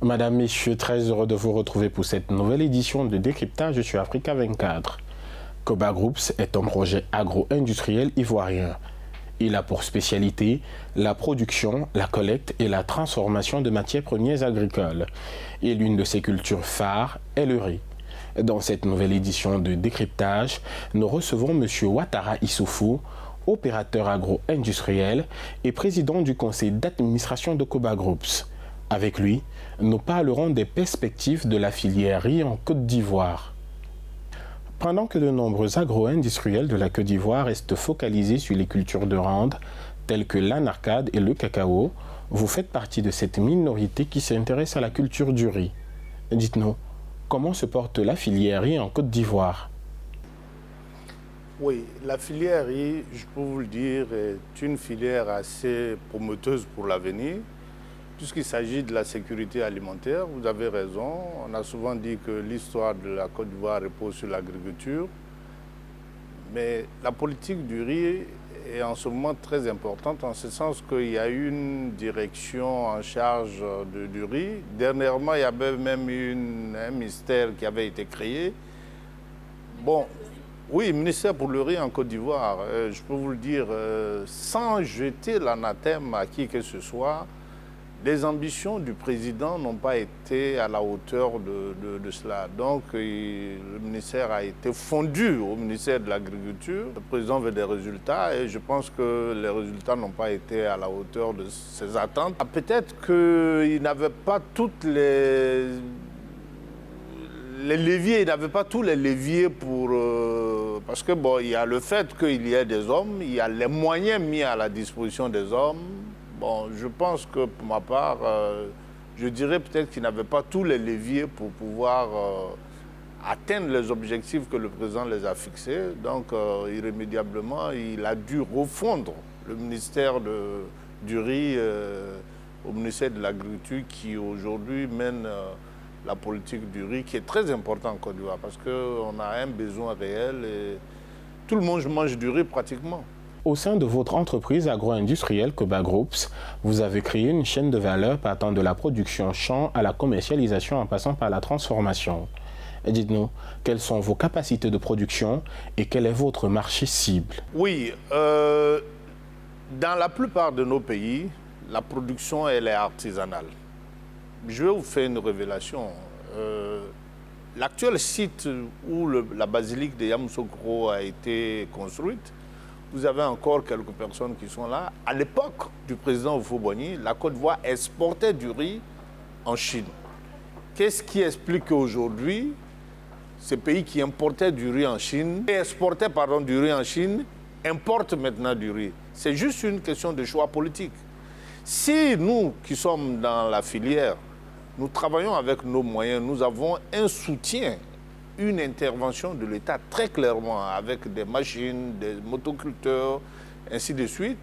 Madame, Messieurs, très heureux de vous retrouver pour cette nouvelle édition de Décryptage sur Africa 24. Koba Groups est un projet agro-industriel ivoirien. Il a pour spécialité la production, la collecte et la transformation de matières premières agricoles. Et l'une de ses cultures phares est le riz. Dans cette nouvelle édition de Décryptage, nous recevons M. Ouattara Issoufou, opérateur agro-industriel et président du conseil d'administration de Koba Groups. Avec lui, nous parlerons des perspectives de la filière riz en Côte d'Ivoire. Pendant que de nombreux agro-industriels de la Côte d'Ivoire restent focalisés sur les cultures de rente, telles que l'anarcade et le cacao, vous faites partie de cette minorité qui s'intéresse à la culture du riz. Dites-nous, comment se porte la filière riz en Côte d'Ivoire? Oui, la filière riz, je peux vous le dire, est une filière assez prometteuse pour l'avenir. Puisqu'il s'agit de la sécurité alimentaire, vous avez raison. On a souvent dit que l'histoire de la Côte d'Ivoire repose sur l'agriculture. Mais la politique du riz est en ce moment très importante, en ce sens qu'il y a une direction en charge du riz. Dernièrement, il y avait même un ministère qui avait été créé. Bon, oui, ministère pour le riz en Côte d'Ivoire. Je peux vous le dire, sans jeter l'anathème à qui que ce soit, les ambitions du président n'ont pas été à la hauteur de cela. Donc, le ministère a été fondu au ministère de l'Agriculture. Le président veut des résultats et je pense que les résultats n'ont pas été à la hauteur de ses attentes. Peut-être qu'il n'avait pas toutes les leviers, il n'avait pas tous les leviers pour... parce que bon, il y a le fait qu'il y ait des hommes, il y a les moyens mis à la disposition des hommes. Bon, je pense que pour ma part, je dirais peut-être qu'il n'avait pas tous les leviers pour pouvoir atteindre les objectifs que le président les a fixés. Donc, irrémédiablement, il a dû refondre le ministère du riz au ministère de l'Agriculture qui aujourd'hui mène la politique du riz qui est très important en Côte d'Ivoire parce qu'on a un besoin réel et tout le monde mange du riz pratiquement. Au sein de votre entreprise agro-industrielle Koba Groups, vous avez créé une chaîne de valeur partant de la production champ à la commercialisation en passant par la transformation. Dites-nous, quelles sont vos capacités de production et quel est votre marché cible? Oui, dans la plupart de nos pays, la production elle est artisanale. Je vais vous faire une révélation. L'actuel site où la basilique de Yamoussoukro a été construite, vous avez encore quelques personnes qui sont là. À l'époque du président Houphouët-Boigny, la Côte d'Ivoire exportait du riz en Chine. Qu'est-ce qui explique qu'aujourd'hui, ces pays qui importaient du riz en Chine, exportaient du riz en Chine, importent maintenant du riz? C'est juste une question de choix politique. Si nous qui sommes dans la filière, nous travaillons avec nos moyens, nous avons un soutien, une intervention de l'État très clairement avec des machines, des motoculteurs, ainsi de suite.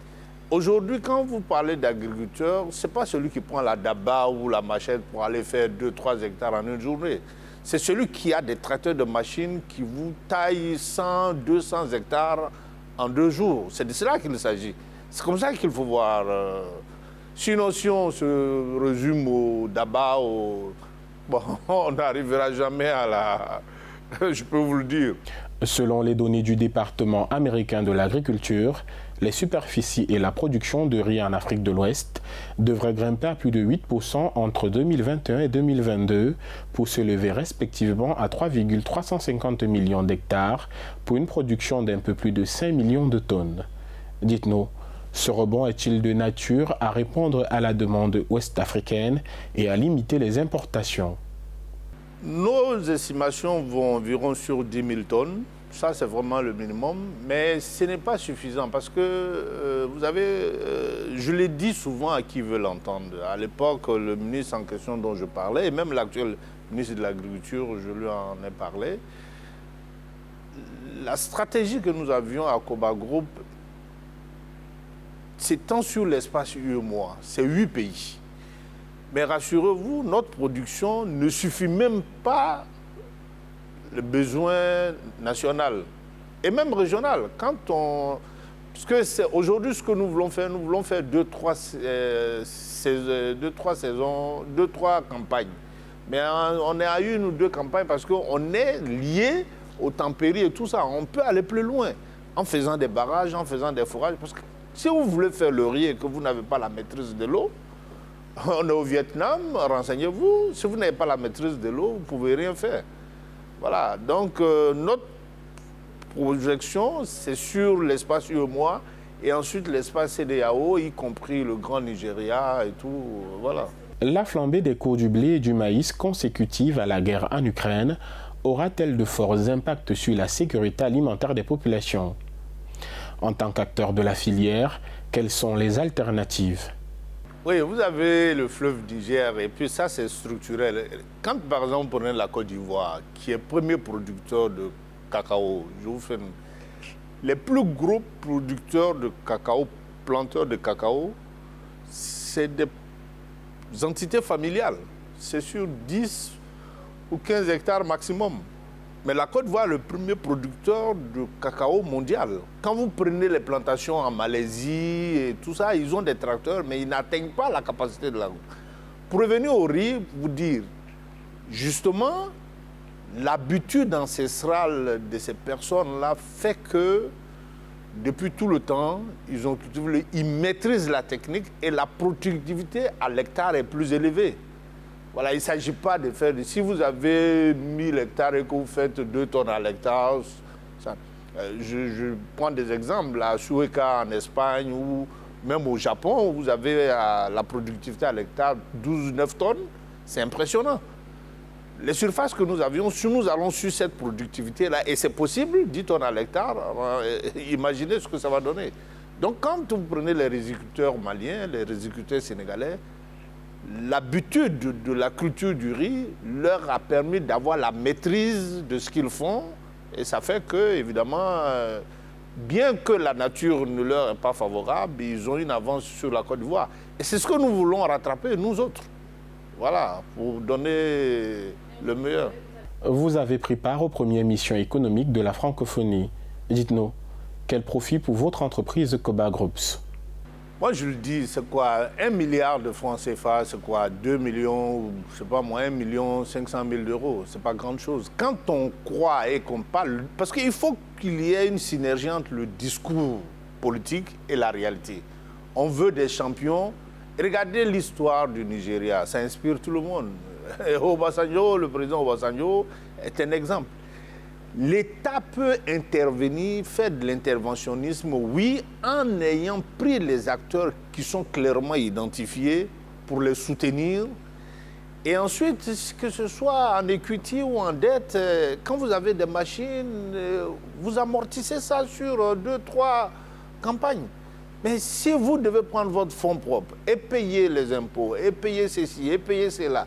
Aujourd'hui, quand vous parlez d'agriculteur, ce n'est pas celui qui prend la daba ou la machette pour aller faire 2-3 hectares en une journée. C'est celui qui a des tracteurs de machines qui vous taillent 100-200 hectares en 2 jours. C'est de cela qu'il s'agit. C'est comme ça qu'il faut voir. Sinon, si on se résume au daba, bon, on n'arrivera jamais à la... Je peux vous le dire. Selon les données du département américain de l'agriculture, les superficies et la production de riz en Afrique de l'Ouest devraient grimper à plus de 8% entre 2021 et 2022 pour se lever respectivement à 3,350 millions d'hectares pour une production d'un peu plus de 5 millions de tonnes. Dites-nous, ce rebond est-il de nature à répondre à la demande ouest-africaine et à limiter les importations? Nos estimations vont environ sur 10 000 tonnes. Ça, c'est vraiment le minimum. Mais ce n'est pas suffisant parce que, vous avez, je l'ai dit souvent à qui veut l'entendre. À l'époque, le ministre en question dont je parlais, et même l'actuel ministre de l'Agriculture, je lui en ai parlé. La stratégie que nous avions à Koba Group s'étend sur l'espace UEMOA. C'est 8 pays. Mais rassurez-vous, notre production ne suffit même pas le besoin national et même régional. Quand on Parce que aujourd'hui, ce que nous voulons faire 2-3 saisons, 2-3 campagnes. Mais on est à 1 ou 2 campagnes parce qu'on est lié aux tempéries et tout ça. On peut aller plus loin en faisant des barrages, en faisant des forages. Parce que si vous voulez faire le riz et que vous n'avez pas la maîtrise de l'eau, on est au Vietnam, renseignez-vous. Si vous n'avez pas la maîtrise de l'eau, vous ne pouvez rien faire. Voilà. Donc, notre projection, c'est sur l'espace UEMOA et ensuite l'espace CEDEAO, y compris le Grand Nigeria et tout. Voilà. La flambée des cours du blé et du maïs consécutive à la guerre en Ukraine aura-t-elle de forts impacts sur la sécurité alimentaire des populations? En tant qu'acteur de la filière, quelles sont les alternatives? Oui, vous avez le fleuve Niger et puis ça c'est structurel. Quand par exemple vous prenez la Côte d'Ivoire, qui est premier producteur de cacao, je vous fais les plus gros producteurs de cacao, planteurs de cacao, c'est des entités familiales. C'est sur 10 ou 15 hectares maximum. Mais la Côte d'Ivoire est le premier producteur de cacao mondial. Quand vous prenez les plantations en Malaisie et tout ça, ils ont des tracteurs, mais ils n'atteignent pas la capacité de la route. Pour revenir au riz, vous dire, justement, l'habitude ancestrale de ces personnes-là fait que, depuis tout le temps, ils maîtrisent la technique et la productivité à l'hectare est plus élevée. Voilà, il ne s'agit pas de faire... Si vous avez 1000 hectares et que vous faites 2 tonnes à l'hectare, je prends des exemples, à Sueca en Espagne ou même au Japon, vous avez la productivité à l'hectare 12-9 tonnes, c'est impressionnant. Les surfaces que nous avions, si nous allons sur cette productivité-là, et c'est possible, 10 tonnes à l'hectare, imaginez ce que ça va donner. Donc quand vous prenez les riziculteurs maliens, les riziculteurs sénégalais, l'habitude de la culture du riz leur a permis d'avoir la maîtrise de ce qu'ils font. Et ça fait que, évidemment, bien que la nature ne leur est pas favorable, ils ont une avance sur la Côte d'Ivoire. Et c'est ce que nous voulons rattraper, nous autres. Voilà, pour donner le meilleur. Vous avez pris part aux premières missions économiques de la francophonie. Dites-nous, quel profit pour votre entreprise Koba Groups? Moi, je le dis, c'est quoi 1 milliard de francs CFA, c'est quoi 2 millions, je sais pas moi, 1 500 000 d'euros. C'est pas grande chose. Quand on croit et qu'on parle, parce qu'il faut qu'il y ait une synergie entre le discours politique et la réalité. On veut des champions. Regardez l'histoire du Nigeria, ça inspire tout le monde. Obasanjo, le président Obasanjo est un exemple. L'État peut intervenir, faire de l'interventionnisme, oui, en ayant pris les acteurs qui sont clairement identifiés pour les soutenir. Et ensuite, que ce soit en equity ou en dette, quand vous avez des machines, vous amortissez ça sur 2-3 campagnes. Mais si vous devez prendre votre fonds propre et payer les impôts, et payer ceci, et payer cela,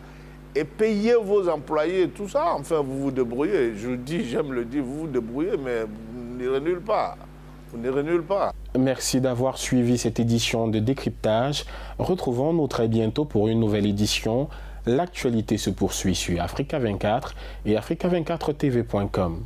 et payer vos employés, tout ça, enfin, vous vous débrouillez. Je dis, j'aime le dire, vous vous débrouillez, mais vous n'irez nulle part. Vous n'irez nulle part. Merci d'avoir suivi cette édition de Décryptage. Retrouvons-nous très bientôt pour une nouvelle édition. L'actualité se poursuit sur Africa 24 et africa24tv.com.